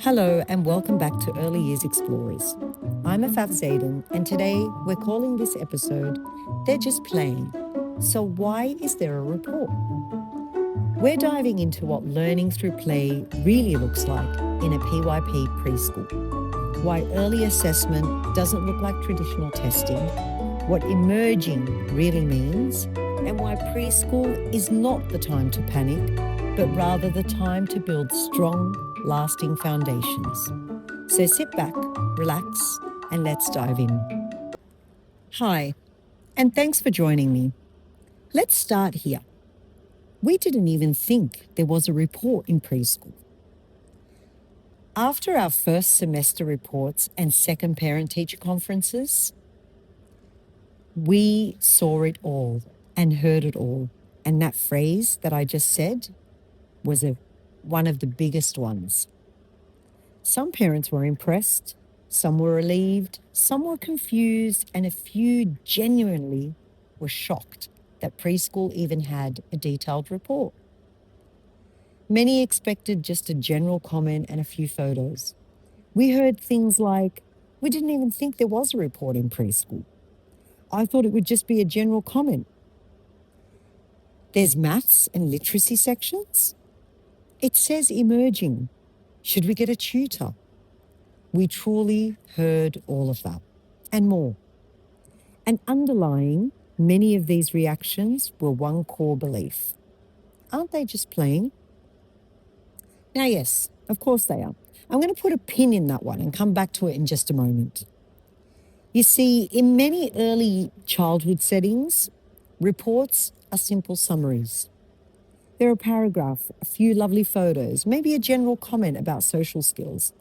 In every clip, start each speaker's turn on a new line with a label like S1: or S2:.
S1: Hello and welcome back to Early Years Explorers. I'm Afaf Zayden and today we're calling this episode They're Just Playing. So why is there a report? We're diving into what learning through play really looks like in a PYP preschool. Why early assessment doesn't look like traditional testing, what emerging really means, and why preschool is not the time to panic, but rather the time to build strong, lasting foundations. So sit back, relax, and let's dive in. Hi, and thanks for joining me. Let's start here. We didn't even think there was a report in preschool. After our first semester reports and second parent-teacher conferences, we saw it all and heard it all. And that phrase that I just said was one of the biggest ones. Some parents were impressed, some were relieved, some were confused, and a few genuinely were shocked that preschool even had a detailed report. Many expected just a general comment and a few photos. We heard things like, "We didn't even think there was a report in preschool. I thought it would just be a general comment. There's maths and literacy sections. It says emerging. Should we get a tutor?" We truly heard all of that and more. And underlying many of these reactions were one core belief. Aren't they just playing? Now, yes, of course they are. I'm going to put a pin in that one and come back to it in just a moment. You see, in many early childhood settings, reports are simple summaries. They're a paragraph, a few lovely photos, maybe a general comment about social skills.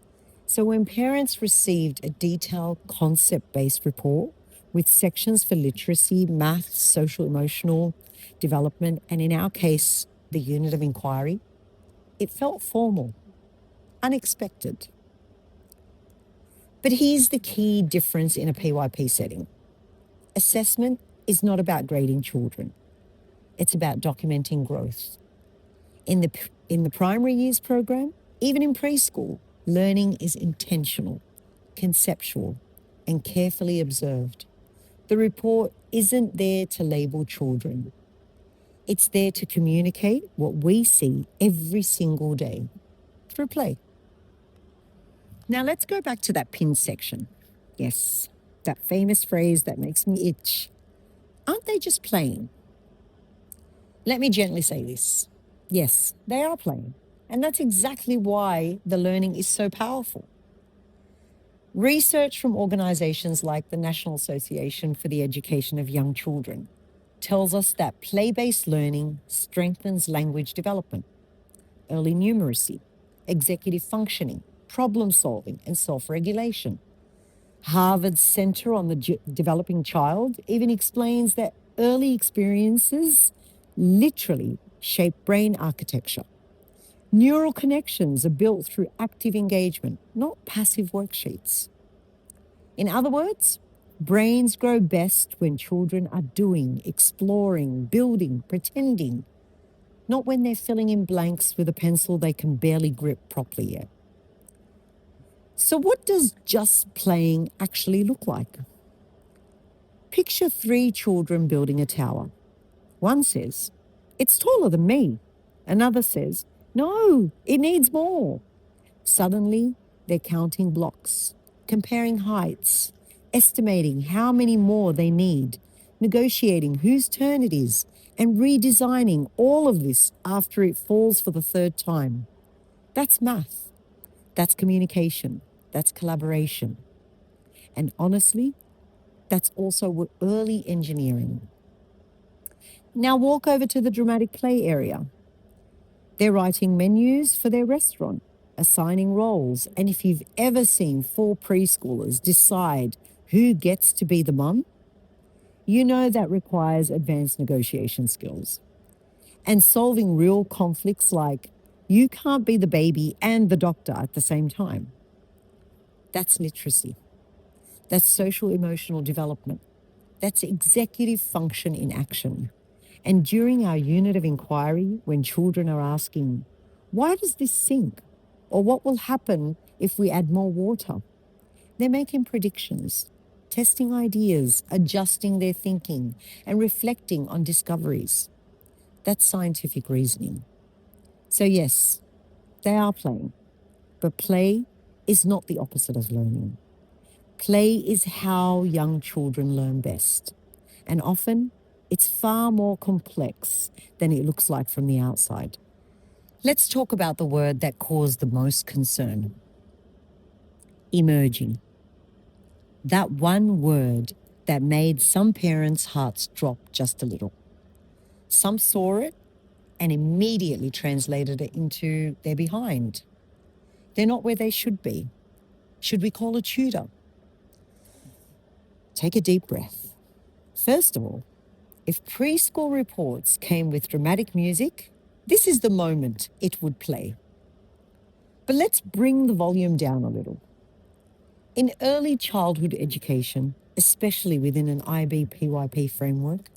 S1: So when parents received a detailed concept-based report with sections for literacy, maths, social emotional development, and in our case, the unit of inquiry, it felt formal, unexpected. But here's the key difference in a PYP setting. Assessment is not about grading children. It's about documenting growth. In the primary years program, even in preschool, learning is intentional, conceptual, and carefully observed. The report isn't there to label children. It's there to communicate what we see every single day through play. Now let's go back to that pin section. Yes, that famous phrase that makes me itch. Aren't they just playing? Let me gently say this. Yes, they are playing. And that's exactly why the learning is so powerful. Research from organizations like the National Association for the Education of Young Children tells us that play-based learning strengthens language development, early numeracy, executive functioning, problem solving, and self-regulation. Harvard's Center on the Developing Child even explains that early experiences literally shape brain architecture. Neural connections are built through active engagement, not passive worksheets. In other words, brains grow best when children are doing, exploring, building, pretending, not when they're filling in blanks with a pencil they can barely grip properly yet. So what does just playing actually look like? Picture 3 children building a tower. One says, "It's taller than me." Another says, "No, it needs more." Suddenly, they're counting blocks, comparing heights, estimating how many more they need, negotiating whose turn it is, and redesigning all of this after it falls for the 3rd time. That's math. That's communication. That's collaboration. And honestly, that's also early engineering. Now walk over to the dramatic play area. They're writing menus for their restaurant, assigning roles. And if you've ever seen 4 preschoolers decide who gets to be the mum, you know that requires advanced negotiation skills. And solving real conflicts like, you can't be the baby and the doctor at the same time. That's literacy. That's social emotional development. That's executive function in action. And during our unit of inquiry, when children are asking, "Why does this sink?" Or what will happen if we add more water? They're making predictions, testing ideas, adjusting their thinking, and reflecting on discoveries. That's scientific reasoning. So yes, they are playing, but play is not the opposite of learning. Play is how young children learn best. And often, it's far more complex than it looks like from the outside. Let's talk about the word that caused the most concern: emerging. That one word that made some parents' hearts drop just a little. Some saw it and immediately translated it into they're behind. They're not where they should be. Should we call a tutor? Take a deep breath. First of all, if preschool reports came with dramatic music, this is the moment it would play. But let's bring the volume down a little. In early childhood education, especially within an IB-PYP framework,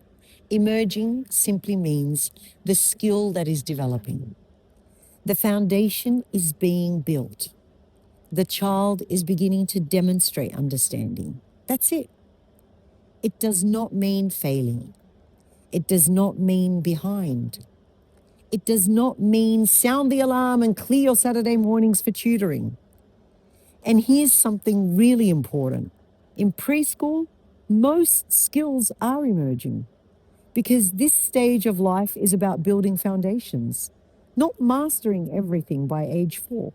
S1: emerging simply means the skill that is developing. The foundation is being built. The child is beginning to demonstrate understanding. That's it. It does not mean failing. It does not mean behind. It does not mean sound the alarm and clear your Saturday mornings for tutoring. And here's something really important. In preschool, most skills are emerging because this stage of life is about building foundations, not mastering everything by age 4.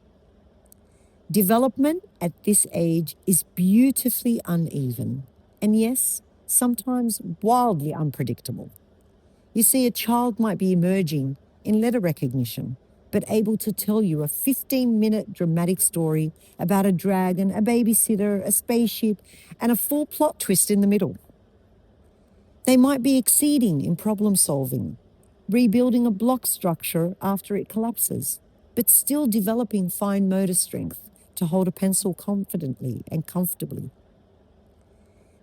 S1: Development at this age is beautifully uneven and, yes, sometimes wildly unpredictable. You see, a child might be emerging in letter recognition, but able to tell you a 15-minute dramatic story about a dragon, a babysitter, a spaceship, and a full plot twist in the middle. They might be exceeding in problem solving, rebuilding a block structure after it collapses, but still developing fine motor strength to hold a pencil confidently and comfortably.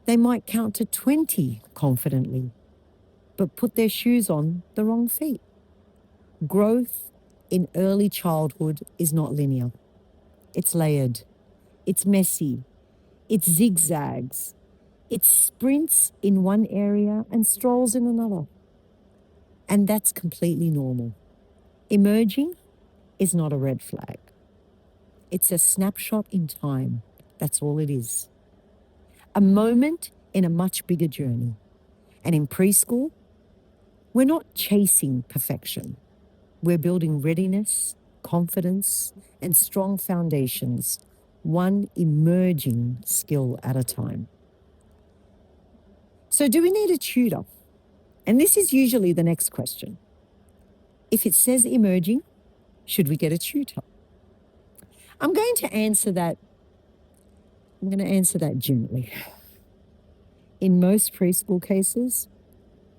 S1: They might count to 20 confidently, but put their shoes on the wrong feet. Growth in early childhood is not linear. It's layered. It's messy. It zigzags. It sprints in one area and strolls in another. And that's completely normal. Emerging is not a red flag. It's a snapshot in time. That's all it is. A moment in a much bigger journey. And in preschool, we're not chasing perfection. We're building readiness, confidence, and strong foundations, one emerging skill at a time. So do we need a tutor? And this is usually the next question. If it says emerging, should we get a tutor? I'm going to answer that gently. In most preschool cases,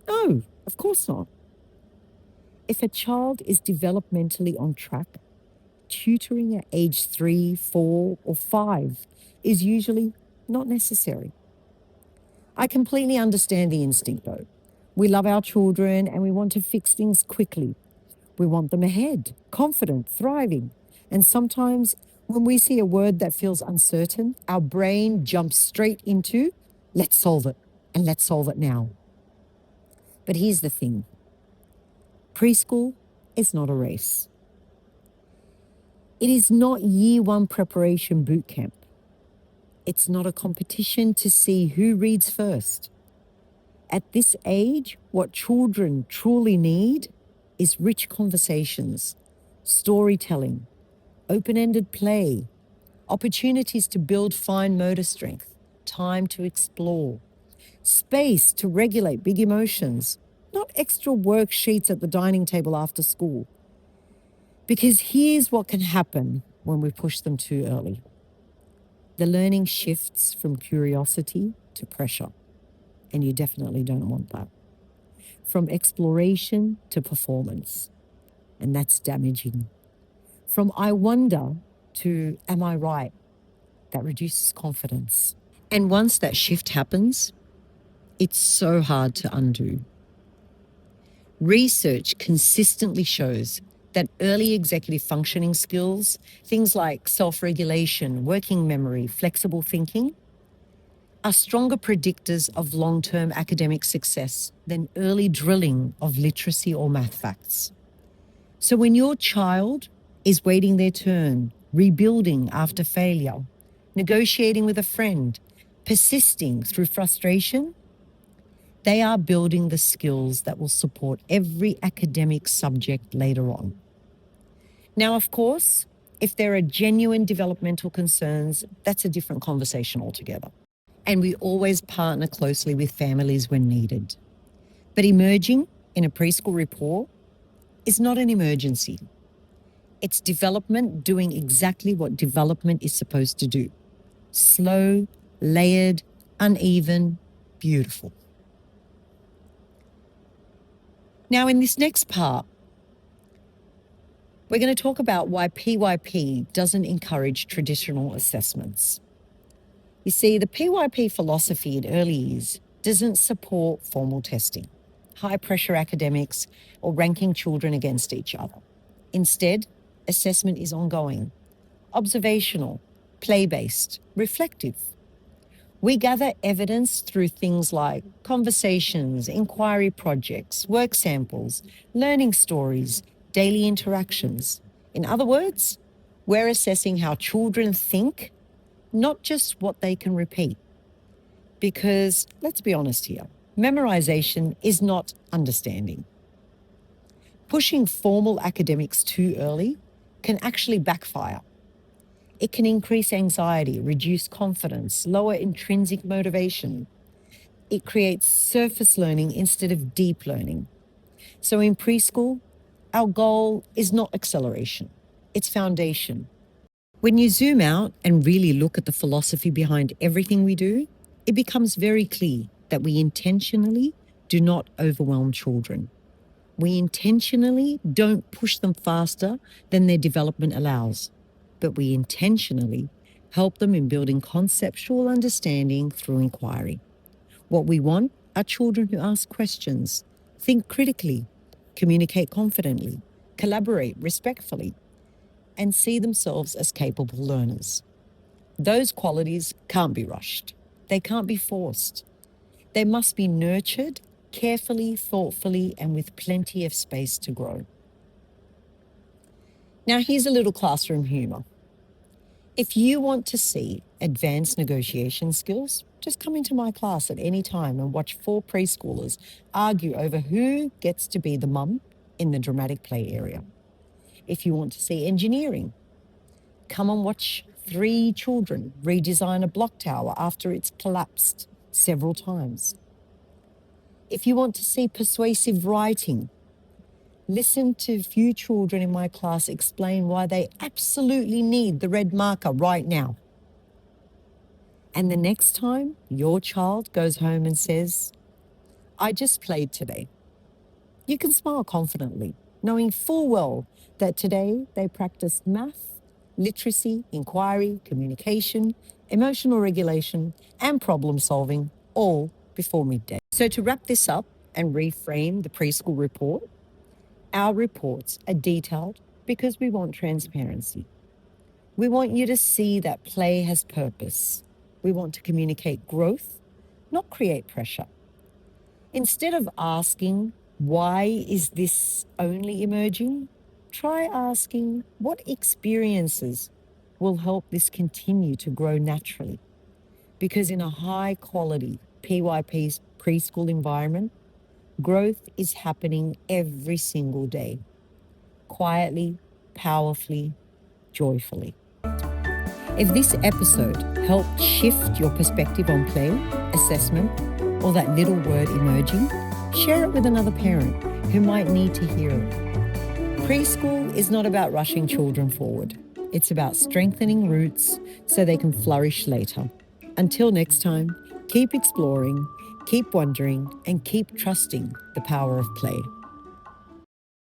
S1: no, of course not. If a child is developmentally on track, tutoring at age 3, 4, or 5 is usually not necessary. I completely understand the instinct, though. We love our children and we want to fix things quickly. We want them ahead, confident, thriving. And sometimes when we see a word that feels uncertain, our brain jumps straight into, let's solve it, and let's solve it now. But here's the thing. Preschool is not a race. It is not year 1 preparation boot camp. It's not a competition to see who reads first. At this age, what children truly need is rich conversations, storytelling, open-ended play, opportunities to build fine motor strength, time to explore, space to regulate big emotions, not extra worksheets at the dining table after school. Because here's what can happen when we push them too early. The learning shifts from curiosity to pressure, and you definitely don't want that. From exploration to performance, and that's damaging. From I wonder to am I right, that reduces confidence. And once that shift happens, it's so hard to undo. Research consistently shows that early executive functioning skills, things like self-regulation, working memory, flexible thinking, are stronger predictors of long-term academic success than early drilling of literacy or math facts. So when your child is waiting their turn, rebuilding after failure, negotiating with a friend, persisting through frustration, they are building the skills that will support every academic subject later on. Now, of course, if there are genuine developmental concerns, that's a different conversation altogether. And we always partner closely with families when needed. But emerging in a preschool report is not an emergency. It's development doing exactly what development is supposed to do. Slow, layered, uneven, beautiful. Now, in this next part, we're going to talk about why PYP doesn't encourage traditional assessments. You see, the PYP philosophy in early years doesn't support formal testing, high-pressure academics, or ranking children against each other. Instead, assessment is ongoing, observational, play-based, reflective. We gather evidence through things like conversations, inquiry projects, work samples, learning stories, daily interactions. In other words, we're assessing how children think, not just what they can repeat. Because let's be honest here, memorization is not understanding. Pushing formal academics too early can actually backfire. It can increase anxiety, reduce confidence, lower intrinsic motivation. It creates surface learning instead of deep learning. So in preschool, our goal is not acceleration, it's foundation. When you zoom out and really look at the philosophy behind everything we do, it becomes very clear that we intentionally do not overwhelm children. We intentionally don't push them faster than their development allows, but we intentionally help them in building conceptual understanding through inquiry. What we want are children who ask questions, think critically, communicate confidently, collaborate respectfully, and see themselves as capable learners. Those qualities can't be rushed. They can't be forced. They must be nurtured carefully, thoughtfully, and with plenty of space to grow. Now, here's a little classroom humor. If you want to see advanced negotiation skills, just come into my class at any time and watch 4 preschoolers argue over who gets to be the mum in the dramatic play area. If you want to see engineering, come and watch 3 children redesign a block tower after it's collapsed several times. If you want to see persuasive writing, listen to a few children in my class explain why they absolutely need the red marker right now. And the next time your child goes home and says, "I just played today," you can smile confidently, knowing full well that today they practiced math, literacy, inquiry, communication, emotional regulation, and problem solving, all before midday. So to wrap this up and reframe the preschool report, our reports are detailed because we want transparency. We want you to see that play has purpose. We want to communicate growth, not create pressure. Instead of asking, why is this only emerging? Try asking, what experiences will help this continue to grow naturally? Because in a high quality PYP preschool environment, growth is happening every single day, quietly, powerfully, joyfully. If this episode helped shift your perspective on play, assessment, or that little word emerging, share it with another parent who might need to hear it. Preschool is not about rushing children forward. It's about strengthening roots so they can flourish later. Until next time, keep exploring, keep wondering, and keep trusting the power of play.